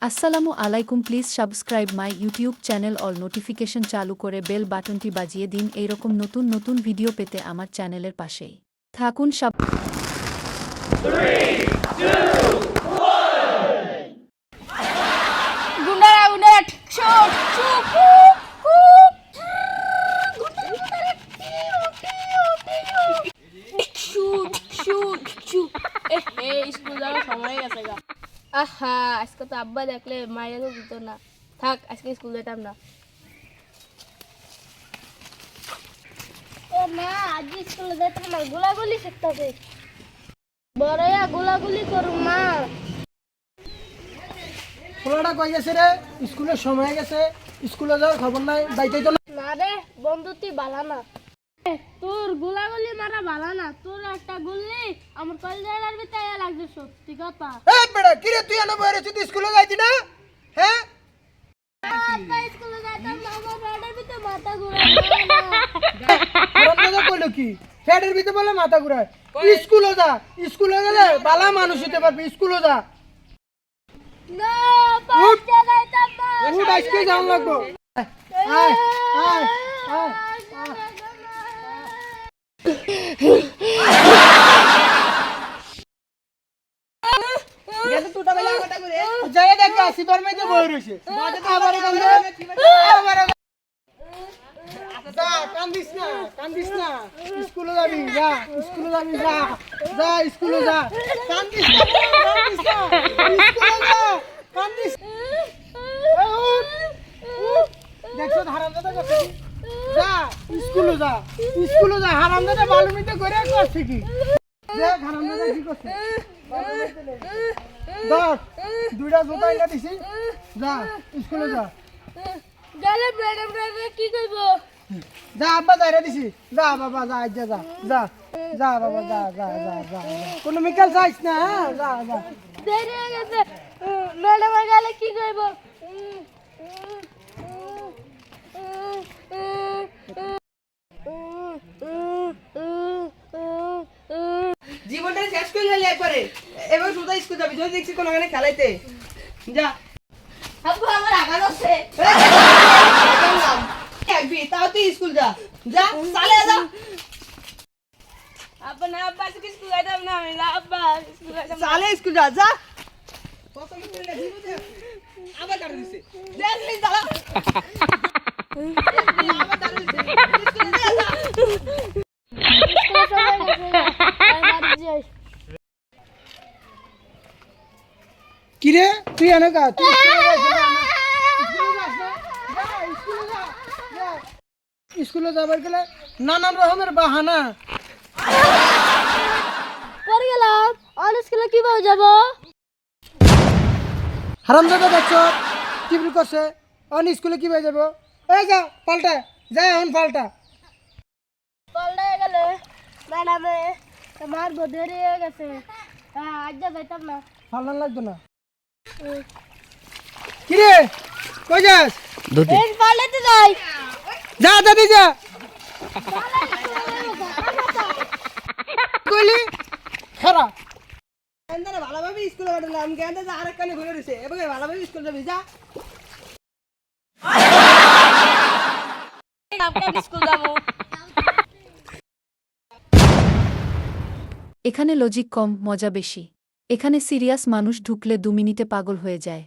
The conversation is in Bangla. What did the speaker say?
আসসালামু আলাইকুম। Please subscribe my YouTube channel, all notification চালু করে বেল বাটনটি বাজিয়ে দিন এইরকম নতুন নতুন ভিডিও পেতে আমার চ্যানেলের পাশেই থাকুন। গুন্ডারা উনেট শুট চুপ স্কুল যাওয়ার সময় গেছে গা। আহা, আজকে তো আব্বা দেখলে মাইরে তো দিত না। থাক, আজকে স্কুল যেতাম না। না, আজ স্কুলে যেতাম না, গোলাগুলি শিখতেছে। বড়য়া গোলাগুলি করুম না। পোলাটা কই গেছে রে? স্কুলের সময় গেছে, স্কুলে যাওয়ার খবর নাই, বাইতেই তো না। না রে বন্ধু, তুই বালা না। তোর গোলাগুলি মারা বালা না, তোর একটা গুলি আমার কলজার ভিতরে লাগছে, সত্যি কথা। এই বেটা কি রে, তুই এনে বইরে তুই স্কুলে যাইতি না? হ্যাঁ, আব্বা স্কুলে যাইতাম না, আমার পেটের ভিতরে মাথা ঘুরে গরম দাদা কইলো কি? হেডের ভিতরে বলে মাথা ঘুরায়। স্কুলে যা, স্কুলে গেলে বালা মানুষ হতে পারবি, স্কুলে যা। না, পাঁচটা যাইতাম না। উঠ, আজকে যাওয়া লাগবো। আয় আয় আয় যাই দেখ সিপার মেয়েতে বই রয়েছে। আবার যা, কান্দিস না, কান্দিস না, স্কুলে যাবি, যা স্কুলে যাবি, যা যা স্কুলে যা, কান্দিস না, কান্দিস না, স্কুলে যা, কান্দিস। দেখছো হারামজাদা করছে কি? যা স্কুলে যা, স্কুলে যা, হারামজাদা বালুমিতে করে করছে কি? দেখ হারামজাদা কি করছে। দেখ দুইটা জুতা এনে দিছি, যা স্কুলে যা। গেলে ম্যাডাম কি করব? যা আব্বা যাইরা দিছি, যা বাবা যা, যা যা যা যা বাবা যা যা যা যা, কোনো মিকাল যাইস না, হ্যাঁ যা যা। দেরি হয়ে গেছে, ম্যাডাম গেলে কি করব? জীবনটা শেষ করে গেলে একবারে, এবার সোজা স্কুল যাবি। যদি দেখছি কোনো খেলাইতে যা। আব্বু আমার আঘাত হচ্ছে। একবি তাও তুই স্কুল যা, যা চালে যা। আব্বা না, আব্বা আজকে স্কুল যাইতাম না আমি, না আব্বা স্কুল যাইতাম না। চালে স্কুল যা, যা। আবার কাটে দিছে, দেখলি যা। আবার কাটে দিছে, স্কুল যা, যা। স্কুলের সময় গেছে, আমি বাড়ি যাই। কি রে তুই এনে কা, তুই স্কুলে যাস না? স্কুলে যাস না? যা স্কুলে যা, যা। স্কুলে যাবার গেলে নানান রকমের বাহানা। পরে গেলাম, আর স্কুলে কিভাবে যাব? হারামজাদা দেখছো কি ভুল করছে? অন স্কুলে কি হয়ে যাবো? এই যা পাল্টা, যা এখন পাল্টা। পাল্টে গেলে ম্যাডামে মারবো, দেরি হয়ে গেছে। হ্যাঁ, আজ যাইতাম না। পাল্টান লাগতো না। কি রে কই যাস? এই পাল্টাতে যাই। যা দাদি যা। কইলি খারা কেনদারে ভালোভাবে স্কুলে পাঠালাম, কেনদা যা আরেক কানে ঘুরে রয়েছে, এবার ভালোভাবে স্কুল যাবি, যা। স্কুল যাবো। এখানে লজিক কম, মজা বেশি। এখানে সিরিয়াস মানুষ ঢুকলে 2 মিনিটে পাগল হয়ে যায়।